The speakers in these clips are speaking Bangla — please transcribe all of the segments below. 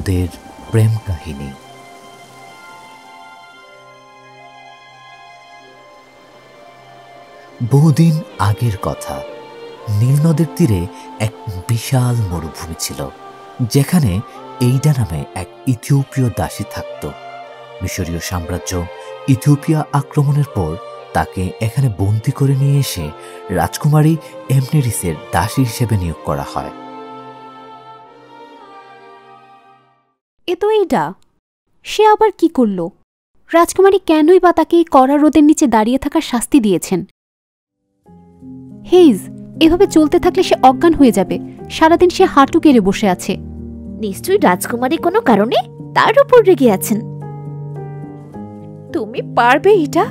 নদের প্রেম কাহিনী। বহুদিন আগের কথা, নীল নদের তীরে এক বিশাল মরুভূমি ছিল, যেখানে এইডা নামে এক ইথিওপীয় দাসী থাকত। মিশরীয় সাম্রাজ্য ইথিওপিয়া আক্রমণের পর তাকে এখানে বন্দী করে নিয়ে এসে রাজকুমারী এমনেরিসের দাসী হিসেবে নিয়োগ করা হয়। এ তো এইডা, সে আবার কি করল? রাজকুমারী কেনই বা তাকে এই কড়া রোদের নিচে দাঁড়িয়ে থাকার শাস্তি দিয়েছেন? হেইজ, এভাবে চলতে থাকলে সে অজ্ঞান হয়ে যাবে। সারাদিন সে হাঁটু কেড়ে বসে আছে। নিশ্চয়ই রাজকুমারী কোনো কারণে তার উপর রেগে আছেন। তুমি পারবে এটা,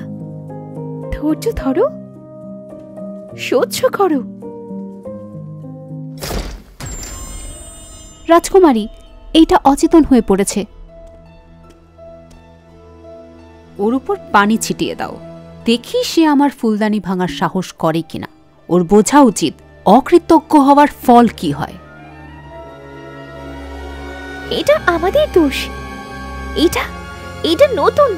ধৈর্য ধরো, সহ্য করো। রাজকুমারী, এইটা অচেতন হয়ে পড়েছে। ওর উপর পানি ছিটিয়ে দাও, দেখি সে আমার ফুলদানি ভাঙার সাহস করে কিনা। ওর বোঝা উচিত অকৃতজ্ঞ হওয়ার ফল কি হয়। এটা আমাদের দোষ। এটা নতুন,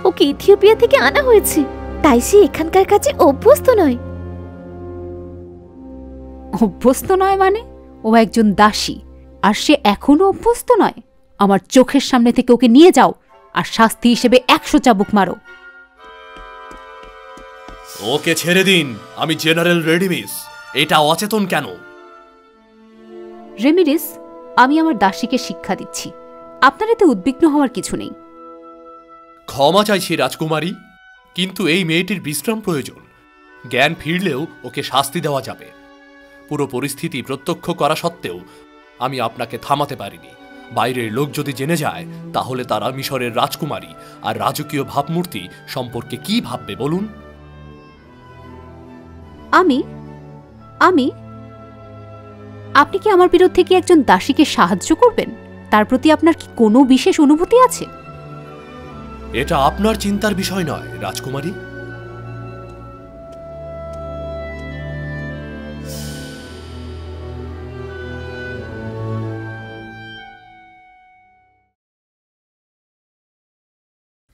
ওকে ইথিওপিয়া থেকে আনা হয়েছে, তাই সে এখানকার কাছে অভ্যস্ত নয়। অভ্যস্ত নয় মানে? ও একজন দাসী, আর সে এখনো অভ্যস্ত নয়? আমার চোখের সামনে থেকে ওকে নিয়ে যাও, আর শাস্তি হিসেবে 100 চাবুক মারো। ওকে ছেড়ে দিন, আমি জেনারেল রেডিমিস। এটা অচেতন কেন? রেমিডিস, আমি আমার দাসীকে শিক্ষা দিচ্ছি, আপনার এতে উদ্বিগ্ন হওয়ার কিছু নেই। ক্ষমা চাইছি রাজকুমারী, কিন্তু এই মেয়েটির বিশ্রাম প্রয়োজন। জ্ঞান ফিরলেও ওকে শাস্তি দেওয়া যাবে। পুরো পরিস্থিতি প্রত্যক্ষ করা সত্ত্বেও আমি আপনাকে থামাতে পারিনি। বাইরের লোক যদি জেনে যায়, তাহলে তারা মিশরের রাজকুমারী আর রাজকীয় ভাবমূর্তি সম্পর্কে কি ভাববে বলুন? আপনি কি আমার বিরুদ্ধে কি একজন দাসীকে সাহায্য করবেন? তার প্রতি আপনার কি কোনো বিশেষ অনুভূতি আছে? এটা আপনার চিন্তার বিষয় নয় রাজকুমারী।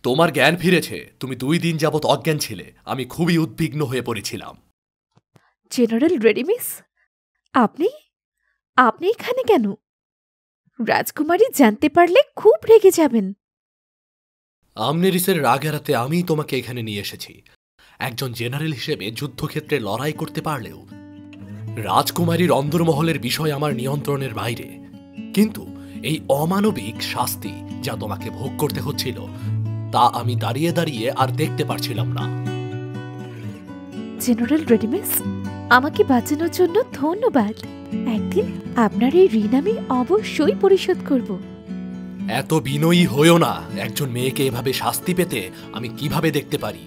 তোমার জ্ঞান ফিরেছে। তুমি 2 দিন যাবৎ অজ্ঞান ছিলে। আমি খুবই উদ্বিগ্ন হয়ে পড়েছিলাম। জেনারেল রেডিমিস, আপনি এখানে কেন? রাজকুমারী জানতে পারলে খুব রেগে যাবেন। আমনেরিসের রাগ এড়াতে আমি তোমাকে এখানে নিয়ে এসেছি। একজন জেনারেল হিসেবে যুদ্ধক্ষেত্রে লড়াই করতে পারলেও রাজকুমারীর অন্দরমহলের বিষয় আমার নিয়ন্ত্রণের বাইরে। কিন্তু এই অমানবিক শাস্তি যা তোমাকে ভোগ করতে হচ্ছিল, তা আমি দাঁড়িয়ে দাঁড়িয়ে আর দেখতে পারছিলাম না। জেনারেল রেডিমিস, আমাকে বাঁচানোর জন্য ধন্যবাদ। একদিন আপনার এই ঋণ আমি অবশ্যই পরিশোধ করব। এত বিনয়ী হইও না। একজন মেয়েকে এভাবে শাস্তি পেতে আমি কিভাবে দেখতে পারি,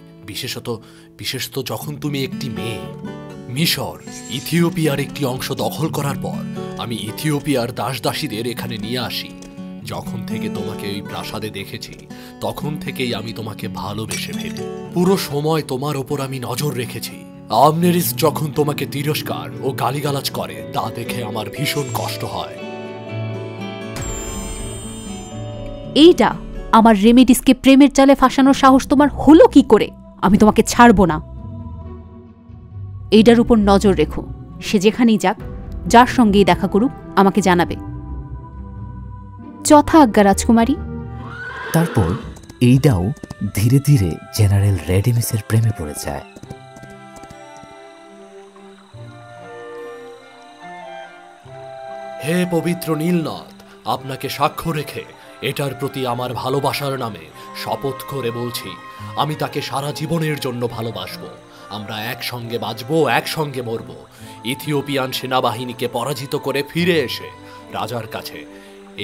বিশেষত যখন তুমি একটি মেয়ে। মিশর ইথিওপিয়ার একটি অংশ দখল করার পর আমি ইথিওপিয়ার দাসদাসীদের এখানে নিয়ে আসি। যখন থেকে তোমাকে ওই প্রাসাদে দেখেছি, তখন থেকেই আমি তোমাকে ভালোবেসে ফেলি। পুরো সময় তোমার ওপর আমি নজর রেখেছি। আমনেরিস যখন তোমাকে তিরস্কার ও গালিগালাজ করে, তা দেখে আমার ভীষণ কষ্ট হয়। এইটা, আমার রেমিডিসকে প্রেমের জালে ফাঁসানোর সাহস তোমার হলো কি করে? আমি তোমাকে ছাড়ব না। এইটার উপর নজর রেখো। সে যেখানেই যাক, যার সঙ্গেই দেখা করুক, আমাকে জানাবে। যথা আজ্ঞা রাজকুমারী। তারপর এইডাও ধীরে ধীরে জেনারেল রেডিমিসের প্রেমে পড়ে যায়। হে পবিত্র নীলনদ, আপনাকে সাক্ষ্য রেখে এটার প্রতি আমার ভালোবাসার নামে শপথ করে বলছি, আমি তাকে সারা জীবনের জন্য ভালোবাসবো। আমরা একসঙ্গে বাঁচবো, একসঙ্গে মরব। ইথিওপিয়ান সেনাবাহিনীকে পরাজিত করে ফিরে এসে রাজার কাছে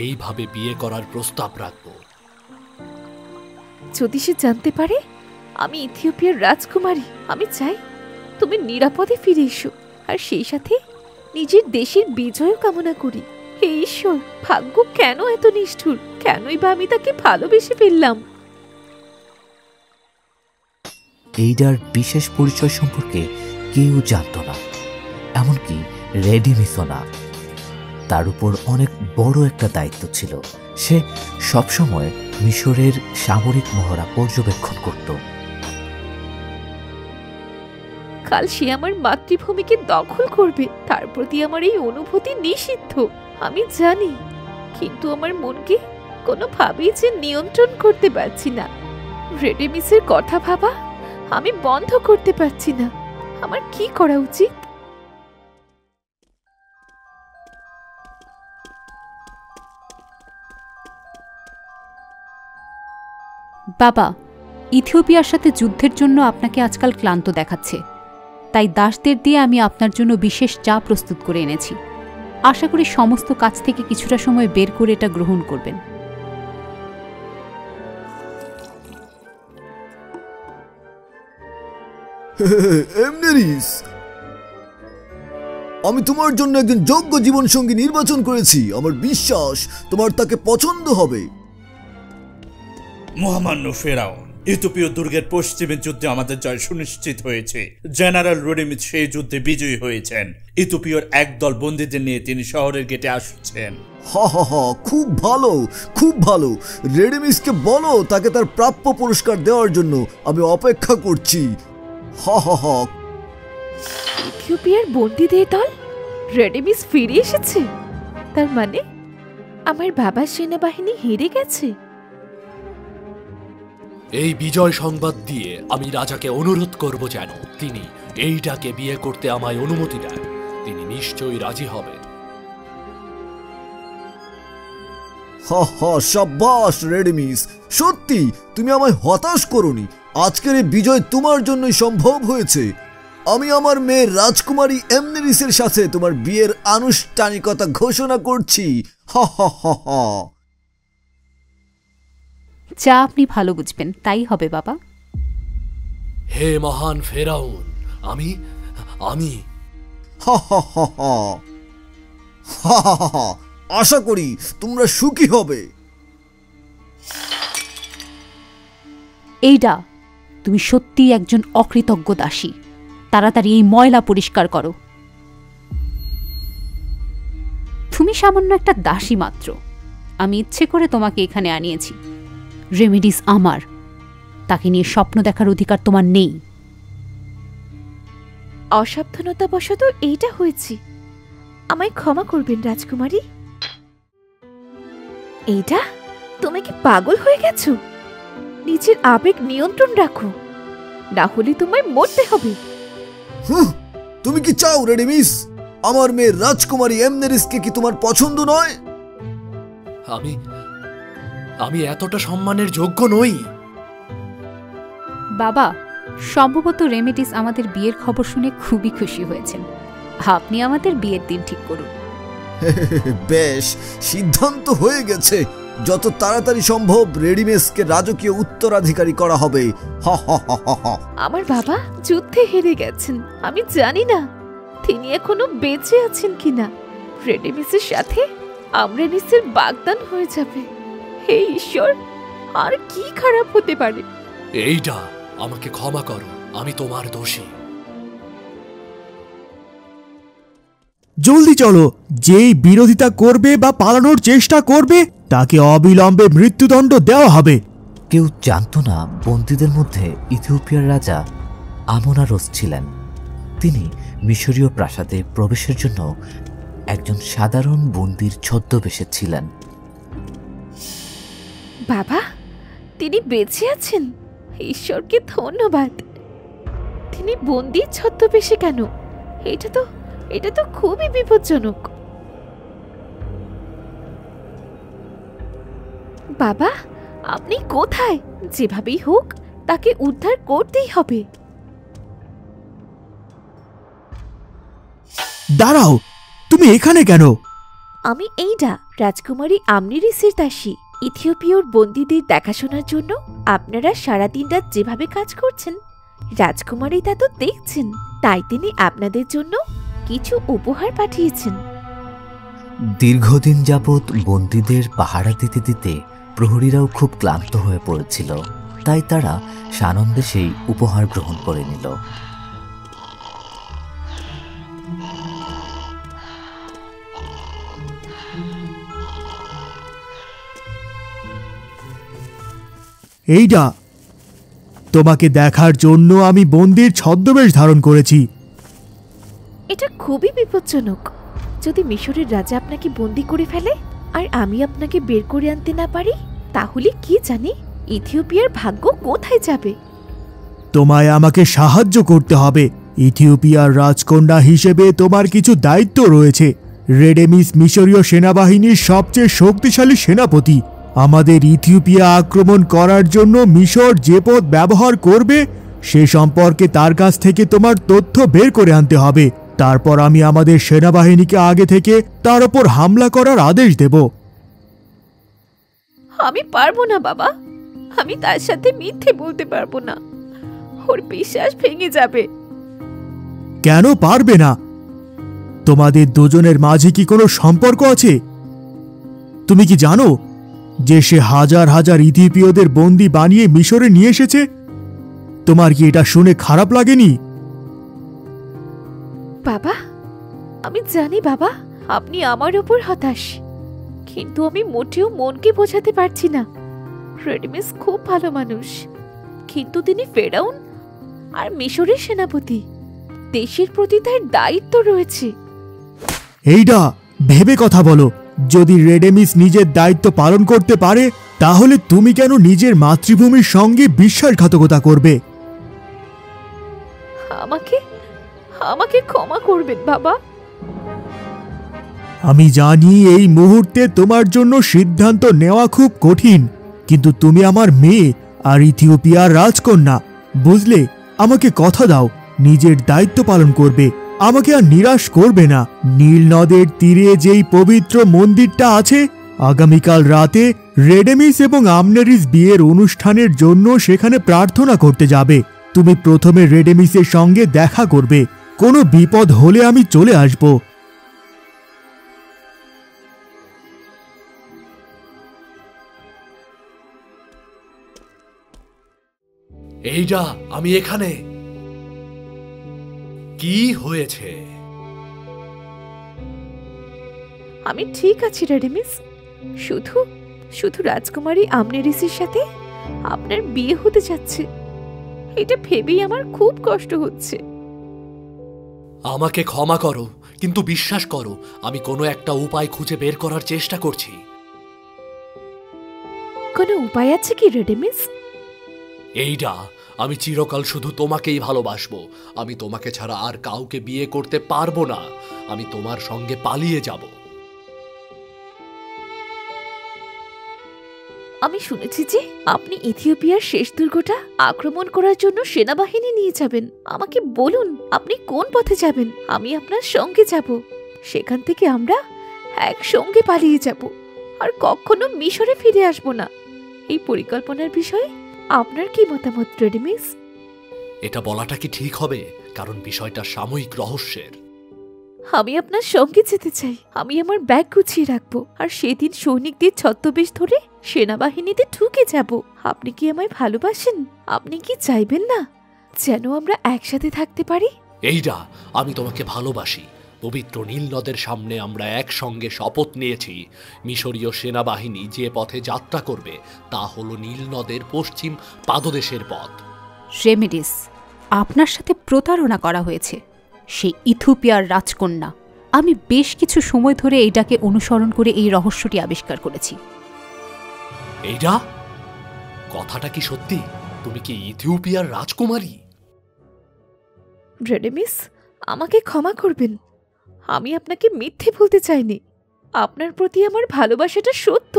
এইভাবে বিয়ে করার প্রস্তাব রাখব। যদি সে জানতে পারে আমি ইথিওপিয়ার রাজকুমারী, আমি চাই তুমি নিরাপদে ফিরে এসো, আর সেই সাথে নিজের দেশের বিজয়ও কামনা করি। হে ঈশ্বর, ভাগ্য কেন এত নিষ্ঠুর? কেনই বা আমি তাকে ভালোবেসে ফেললাম? এইডার বিশেষ পরিচয় সম্পর্কে কেউ জানত না, এমনকি রেডিমিসও না। তার উপর অনেক বড় একটা দায়িত্ব ছিল। সে সবসময় মিশরের সামরিক মহড়া পর্যবেক্ষণ করত। কাল সে আমার মাতৃভূমিকে দখল করবে, তার প্রতি আমার এই অনুভূতি নিষিদ্ধ, আমি জানি। কিন্তু আমার মনকে কোনোভাবেই যে নিয়ন্ত্রণ করতে পারছি না। রেডেমিসের কথা ভাবা আমি বন্ধ করতে পারছি না। আমার কি করা উচিত? বাবা, ইথিওপিয়ার সাথে যুদ্ধের জন্য আপনাকে আজকাল ক্লান্ত দেখাচ্ছে, তাই দাসদের দিয়ে আমি আপনার জন্য বিশেষ চা প্রস্তুত করে এনেছি। আশা করি সমস্ত কাজ থেকে কিছুটা সময় বের করে এটা গ্রহণ করবেন। এমনেরিস, আমি তোমার জন্য একজন যোগ্য জীবনসঙ্গী নির্বাচন করেছি। আমার বিশ্বাস তোমার তাকে পছন্দ হবে। মহামান্য ফেরাউন, ইথিওপীয় দুর্গের পশ্চিমে যুদ্ধে আমাদের জয় সুনিশ্চিত হয়েছে। জেনারেল রেডেমিস সেই যুদ্ধে বিজয়ী হয়েছেন। ইথিওপিয়ার একদল বন্দীদের নিয়ে তিনি শহরের গেটে আসছেন। হা হা হা, খুব ভালো, খুব ভালো। রেডেমিসকে বলো তাকে তার প্রাপ্য পুরস্কার দেওয়ার জন্য আমি অপেক্ষা করছি। হা হা হা। ইথিওপিয়ার বন্দীদের দল? রেডেমিস ফিরে এসেছে? তার মানে আমার বাবার সেনাবাহিনী হেরে গেছে। এই বিজয় সংবাদ দিয়ে আমি রাজাকে অনুরোধ করব যেন তিনি এইটাকে বিয়ে করতে আমায় অনুমতি দেন। তিনি নিশ্চয়ই রাজি হবেন। হা হা, সাব্বাস রেডেমিস, সত্যি তুমি আমায় হতাশ করোনি। আজকের এই বিজয় তোমার জন্যই সম্ভব হয়েছে। আমি আমার মেয়ের রাজকুমারী এমনেরিসের সাথে তোমার বিয়ের আনুষ্ঠানিকতা ঘোষণা করছি। হা হা হা হা। যা আপনি ভালো বুঝবেন তাই হবে বাবা। হে মহান ফেরাউন, আমি আমি হা হা হা হা। হা হা হা হা। আশা করি তোমরা সুখী হবে। এইডা, তুমি সত্যিই একজন অকৃতজ্ঞ দাসী। তাড়াতাড়ি এই ময়লা পরিষ্কার করো। তুমি সামান্য একটা দাসী মাত্র। আমি ইচ্ছে করে তোমাকে এখানে আনিয়েছি। রেমিডিস আমার, তাকে নিয়ে স্বপ্ন দেখার অধিকার তোমার নেই। অসাবধানতাবশত এইটা হয়েছে, আমায় ক্ষমা করবেন রাজকুমারী। এইটা, তুমি কি পাগল হয়ে গেছো? নিজের আবেগ নিয়ন্ত্রণ রাখো, না হলে তোমায় মরতে হবে। তুমি কি চাও রেডেমিস? আমার মেয়ের রাজকুমারী এমনেরিসকে কি তোমার পছন্দ নয়? আমি আমি এতটা সম্মানের যোগ্য নই। বাবা, সম্ভবত রেমিডিস আমাদের বিয়ের খবর শুনে খুবই খুশি হয়েছেন। আপনি আমাদের বিয়ের দিন ঠিক করুন। বেশ, সিদ্ধান্ত হয়ে গেছে। যত তাড়াতাড়ি সম্ভব রেডিমেসকে রাজকীয় উত্তরাধিকারী করা হবে। হা হা হা হা হা। আমার বাবা যুদ্ধে হেরে গেছেন, আমি জানি না তিনি এখনো বেঁচে আছেন কিনা। রেডেমিসের সাথে আমরেনিসের বাগদান হয়ে যাবে। হে ঈশ্বর, আর কি খারাপ হতে পারে? এইটা, আমাকে ক্ষমা করো, আমি তোমার দোষী। জলদি চলো, যেই বিরোধিতা করবে বা পালানোর চেষ্টা করবে তাকে অবিলম্বে মৃত্যুদণ্ড দেওয়া হবে। কেউ জানত না বন্দীদের মধ্যে ইথিওপিয়ার রাজা আমোনারস ছিলেন। তিনি মিশরীয় প্রাসাদে প্রবেশের জন্য একজন সাধারণ বন্দীর ছদ্মবেশে ছিলেন। বাবা, তিনি বেঁচে আছেন, ঈশ্বরকে ধন্যবাদ। তিনি বন্দী ছদ্মবেশে কেন? এটা তো খুবই বিপজ্জনক। বাবা, আপনি কোথায়? যেভাবেই হোক তাকে উদ্ধার করতেই হবে। দাঁড়াও, তুমি এখানে কেন? আমি এইডা, রাজকুমারী আমনেরিসের দাসী। ইথিওপিয়ার বন্দীদের দেখাশোনার জন্য আপনারা সারাদিন রাত যেভাবে কাজ করছেন, রাজকুমারী তা তো দেখছেন। তাই তিনি আপনাদের জন্য কিছু উপহার পাঠিয়েছেন। দীর্ঘদিন যাবৎ বন্দীদের পাহারা দিতে দিতে প্রহরীরাও খুব ক্লান্ত হয়ে পড়েছিল। তাই তারা সানন্দে সেই উপহার গ্রহণ করে নিল। এইটা তোমাকে দেখার জন্য আমি বন্দির ছদ্মবেশ ধারণ করেছি। এটা খুবই বিপজ্জনক। যদি মিশরের রাজা আপনাকে বন্দি করে ফেলে আর আমি আপনাকে বের করে আনতে না পারি, তাহলে কি জানি ইথিওপিয়ার ভাগ্য কোথায় যাবে। তোমায় আমাকে সাহায্য করতে হবে। ইথিওপিয়ার রাজকন্যা হিসেবে তোমার কিছু দায়িত্ব রয়েছে। রেডেমিস মিশরীয় সেনাবাহিনীর সবচেয়ে শক্তিশালী সেনাপতি। আমাদের ইথিওপিয়া আক্রমণ করার জন্য মিশর যে পথ ব্যবহার করবে সে সম্পর্কে তার কাছ থেকে তোমার তথ্য বের করে আনতে হবে। তারপর আমি আমাদের সেনাবাহিনীকে আগে থেকে তার ওপর হামলা করার আদেশ দেব। আমি পারবো না বাবা, আমি তার সাথে মিথ্যে বলতে পারবো না। ওর বিশ্বাস ভেঙে যাবে। কেন পারবে না? তোমাদের দুজনের মাঝে কি কোনো সম্পর্ক আছে? তুমি কি জানো যে সে হাজার হাজার ইথিওপীয়দের বন্দী বানিয়ে মিশরে নিয়ে এসেছে? তোমার কি এটা শুনে খারাপ লাগেনি? বাবা, আমি জানি বাবা আপনি আমার ওপর হতাশ, কিন্তু আমি মোটেও মনকে বোঝাতে পারছি না। রেডমিস খুব ভালো মানুষ, কিন্তু তিনি ফেরাউন আর মিশরের সেনাপতি। দেশের প্রতি তার দায়িত্ব রয়েছে। এইটা ভেবে কথা বলো। যদি রেডেমিস নিজের দায়িত্ব পালন করতে পারে, তাহলে তুমি কেন নিজের মাতৃভূমির সঙ্গে বিশ্বাসঘাতকতা করবে? আমাকে আমাকে ক্ষমা করবেন বাবা। আমি জানি এই মুহূর্তে তোমার জন্য সিদ্ধান্ত নেওয়া খুব কঠিন, কিন্তু তুমি আমার মেয়ে আর ইথিওপিয়ার রাজকন্যা, বুঝলে? আমাকে কথা দাও, নিজের দায়িত্ব পালন করবে, আমাকে আর নিরাশ করবে না। নীল নদের তীরে যেই পবিত্র মন্দিরটা আছে, আগামীকাল রাতে রেডেমিস এবং আমনেরিস বিয়ের অনুষ্ঠানের জন্য সেখানে প্রার্থনা করতে যাবে। তুমি প্রথমে রেডেমিসের সঙ্গে দেখা করবে। কোনো বিপদ হলে আমি চলে আসব। এইটা আমি এখানে। কি হয়েছে? আমি ঠিক আছি রেডেমিস। শুধু শুধু রাজকুমারী আমনেরিসের সাথে আপনার বিয়ে হতে যাচ্ছে, এটা ভেবেই আমার খুব কষ্ট হচ্ছে। আমাকে ক্ষমা করো, কিন্তু বিশ্বাস করো আমি কোনো একটা উপায় খুঁজে বের করার চেষ্টা করছি। কোনো উপায় আছে কি রেডেমিস? এইটা আমি চিরকাল শুধু তোমাকেই ভালোবাসবো। আমি তোমাকে ছাড়া আর কাউকে বিয়ে করতে পারবো না। আমি তোমার সঙ্গে পালিয়ে যাব। আমি শুনেছি যে আপনি ইথিওপিয়ার শেষ দুর্গটা আক্রমণ করার জন্য সেনাবাহিনী নিয়ে যাবেন। আমাকে বলুন আপনি কোন পথে যাবেন, আমি আপনার সঙ্গে যাব। সেখান থেকে আমরা একসঙ্গে পালিয়ে যাব আর কখনো মিশরে ফিরে আসব না। এই পরিকল্পনার বিষয়ে আপনার কি মতামত রেডেমিস? এটা বলাটা কি ঠিক হবে? কারণ বিষয়টা সাময়িক রহস্যের। আমি আপনার সঙ্গে যেতে চাই। আমি আমার ব্যাগ গুছিয়ে রাখবো আর সেদিন সৈনিকদের ছদ্মবেশ ধরে সেনাবাহিনীতে ঢুকে যাব। আপনি কি আমায় ভালোবাসেন? আপনি কি চাইবেন না যেন আমরা একসাথে থাকতে পারি? এইটা আমি তোমাকে ভালোবাসি। পবিত্র নীল নদের সামনে আমরা একসঙ্গে শপথ নিয়েছি, মিশরীয় সেনাবাহিনী যে পথে যাত্রা করবে তা হলো নীল নদের পশ্চিম পাদদেশের পথ। রেমেডিস, আপনার সাথে প্রতারণা করা হয়েছে। সেই ইথিওপিয়ার রাজকন্যা। আমি বেশ কিছু সময় ধরে এইটাকে অনুসরণ করে এই রহস্যটি আবিষ্কার করেছি। এইটা কথাটা কি সত্যি? তুমি কি ইথিওপিয়ার রাজকুমারী? রেডেমিস, আমাকে ক্ষমা করবেন। আমি আপনাকে মিথ্যে বলতে চাইনি। আপনার প্রতি আমার ভালোবাসাটা সত্য।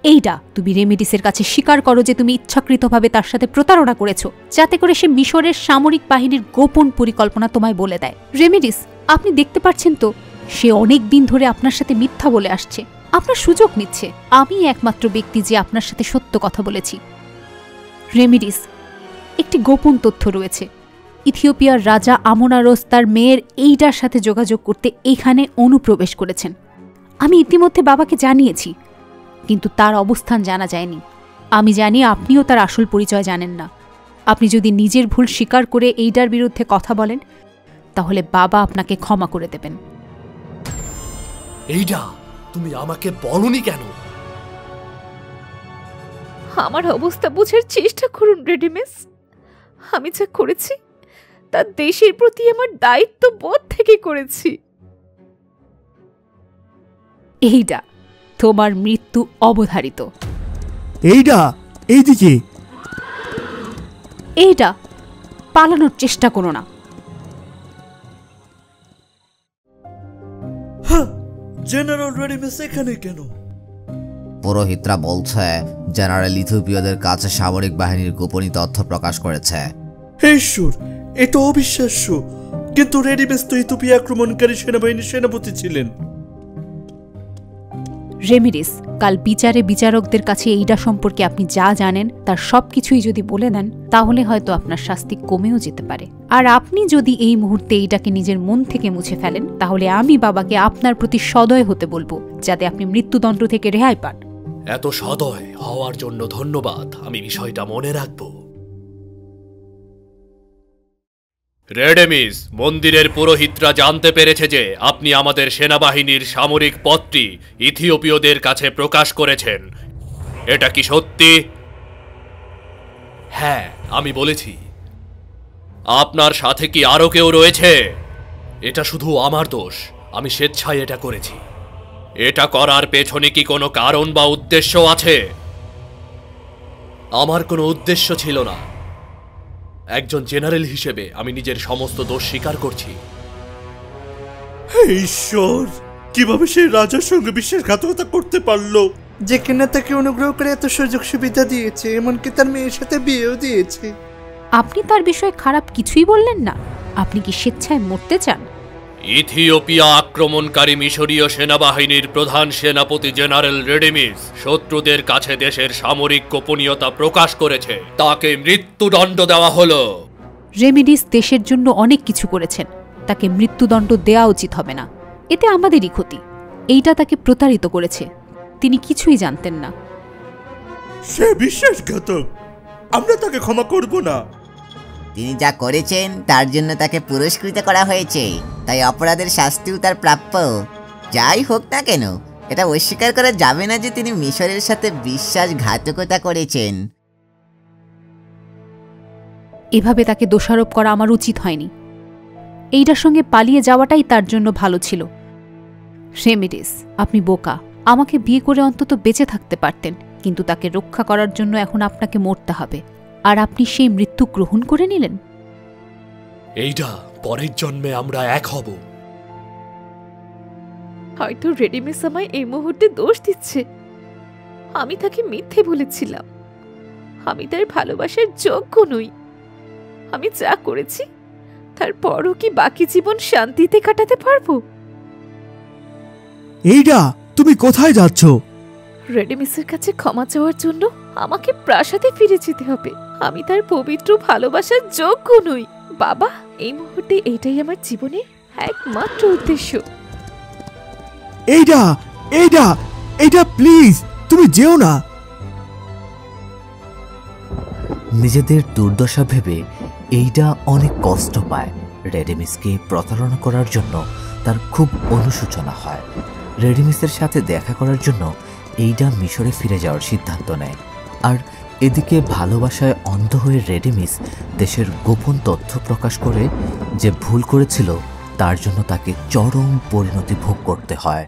এইটা তুমি রেমেডিসের কাছে স্বীকার করো যে তুমি ইচ্ছাকৃতভাবে তার সাথে প্রতারণা করেছো, যাতে করে সে মিশরের সামরিক বাহিনীর গোপন পরিকল্পনা তোমায় বলে দেয়। রেমেডিস, আপনি দেখতে পাচ্ছেন তো সে অনেক দিন ধরে আপনার সাথে মিথ্যা বলে আসছে, আপনার সুযোগ নিচ্ছে। আমি একমাত্র ব্যক্তি যে আপনার সাথে সত্য কথা বলেছি। রেমেডিস, একটি গোপন তথ্য রয়েছে। ইথিওপিয়ার রাজা আমোনারস তার মেয়ের এইটার সাথে যোগাযোগ করতে এখানে অনুপ্রবেশ করেছেন। আমি ইতিমধ্যে বাবাকে জানিয়েছি, কিন্তু তার অবস্থান জানা যায়নি। আমি জানি আপনিও তার আসল পরিচয় জানেন না। আপনি যদি নিজের ভুল স্বীকার করে এইটার বিরুদ্ধে কথা বলেন, তাহলে বাবা আপনাকে ক্ষমা করে দেবেন। এইটা তুমি আমাকে বলনি কেন? আমার অবস্থা বোঝার চেষ্টা করুন রেডিমিস। আমি যা করেছি তা দেশের প্রতি আমার দায়িত্ব বোধ থেকে করেছি। এইডা, তোমার মৃত্যু অবধারিত। এইডা, এইদিকে। এইডা, পালানোর চেষ্টা করো না। জেনারেল রেডিমিস এখানে কেন? পুরোহিতরা বলছে জেনারেল ইথিওপিয়াদের কাছে সামরিক বাহিনীর গোপনীয় তথ্য প্রকাশ করেছে। ঈশ্বর, এটা অবিশ্বাস্য। কিন্তু রেডিমিস তো ইথিওপিয়া আক্রমণকারী সেনাবাহিনীর সেনাপতি ছিলেন। রেমিডিস, কাল বিচারে বিচারকদের কাছে এইডা সম্পর্কে আপনি যা জানেন তার সবকিছুই যদি বলে দেন তাহলে হয়তো আপনার শাস্তি কমেও যেতে পারে। আর আপনি যদি এই মুহূর্তে এইটাকে নিজের মন থেকে মুছে ফেলেন তাহলে আমি বাবাকে আপনার প্রতি সদয় হতে বলবো, যাতে আপনি মৃত্যুদণ্ড থেকে রেহাই পান। এত সদয় হওয়ার জন্য ধন্যবাদ, আমি বিষয়টা মনে রাখব। রেডেমিস, মন্দিরের পুরোহিতরা জানতে পেরেছে যে আপনি আমাদের সেনাবাহিনীর সামরিক পদটি ইথিওপীয়দের কাছে প্রকাশ করেছেন। এটা কি সত্যি? হ্যাঁ, আমি বলেছি। আপনার সাথে কি আরো কেউ রয়েছে? এটা শুধু আমার দোষ, আমি স্বেচ্ছায় এটা করেছি। এটা করার পেছনে কি কোনো কারণ বা উদ্দেশ্য আছে? আমার কোনো উদ্দেশ্য ছিল না। একজন জেনারেল হিসেবে আমি নিজের সমস্ত দোষ স্বীকার করছি। ঈশ্বর, কিভাবে সে রাজার সঙ্গে বিশ্বাসঘাতকতা করতে পারলো, যে কিনা তাকে অনুগ্রহ করে এত সুযোগ সুবিধা দিয়েছে, এমনকি তার মেয়ের সাথে বিয়েও দিয়েছে। আপনি তার বিষয়ে খারাপ কিছুই বললেন না। আপনি কি স্বেচ্ছায় মরতে চান? ইথিওপিয়া আক্রমণকারী মিশরীয় সেনাবাহিনীর প্রধান সেনাপতি জেনারেল রেডিমিস শত্রুদের কাছে দেশের সামরিক গোপনীয়তা প্রকাশ করেছে। তাকে মৃত্যুদণ্ড দেওয়া হলো। রেমিডিস দেশের জন্য অনেক কিছু করেছেন, তাকে মৃত্যুদণ্ড দেওয়া উচিত হবে না। এতে আমাদেরই ক্ষতি। এইটা তাকে প্রতারিত করেছে, তিনি কিছুই জানতেন না। সে বিশ্বাসঘাতক, আমরা তাকে ক্ষমা করব না। তিনি যা করেছেন তার জন্য তাকে পুরস্কৃত করা হয়েছে, তাই অপরাধের শাস্তিও তার প্রাপ্য। যাই হোক না কেন, এটা অস্বীকার করা যাবে না যে তিনি মিশরের সাথে বিশ্বাসঘাতকতা করেছেন। এভাবে তাকে দোষারোপ করা আমার উচিত হয়নি। এইটার সঙ্গে পালিয়ে যাওয়াটাই তার জন্য ভালো ছিল। রেমিডিস, আপনি বোকা। আমাকে বিয়ে করে অন্তত বেঁচে থাকতে পারতেন, কিন্তু তাকে রক্ষা করার জন্য এখন আপনাকে মরতে হবে। আর আপনি সেই মৃত্যু গ্রহণ করে নিলেন। এইটা পরের জন্মে আমরা এক হব। হয়তো রেডিমিস আমায় এই মুহূর্তে দোষ দিচ্ছে। আমি তাকে মিথ্যে বলেছিলাম। আমি তার ভালোবাসার যোগ্য নই। আমি যা করেছি তারপরও কি বাকি জীবন শান্তিতে কাটাতে পারবো? এইডা, তুমি কোথায় যাচ্ছ? রেডিমিসের কাছে ক্ষমা চাওয়ার জন্য আমাকে প্রাসাদে ফিরে যেতে হবে। আমি তার পবিত্র ভালোবাসার যোগ্য নই। বাবা, এই মুহূর্তে এটাই আমার জীবনের একমাত্র উদ্দেশ্য। এইডা, এইডা, এইডা, প্লিজ তুমি যেও না। নিজেদের দুর্দশা ভেবে এইডা অনেক কষ্ট পায়। রেডিমিসকে প্রতারণা করার জন্য তার খুব অনুশোচনা হয়। রেডিমিসের সাথে দেখা করার জন্য এইডা মিশরে ফিরে যাওয়ার সিদ্ধান্ত নেয়। আর এদিকে ভালোবাসায় অন্ধ হয়ে রেডিমিস দেশের গোপন তথ্য প্রকাশ করে যে ভুল করেছিল তার জন্য তাকে চরম পরিণতি ভোগ করতে হয়।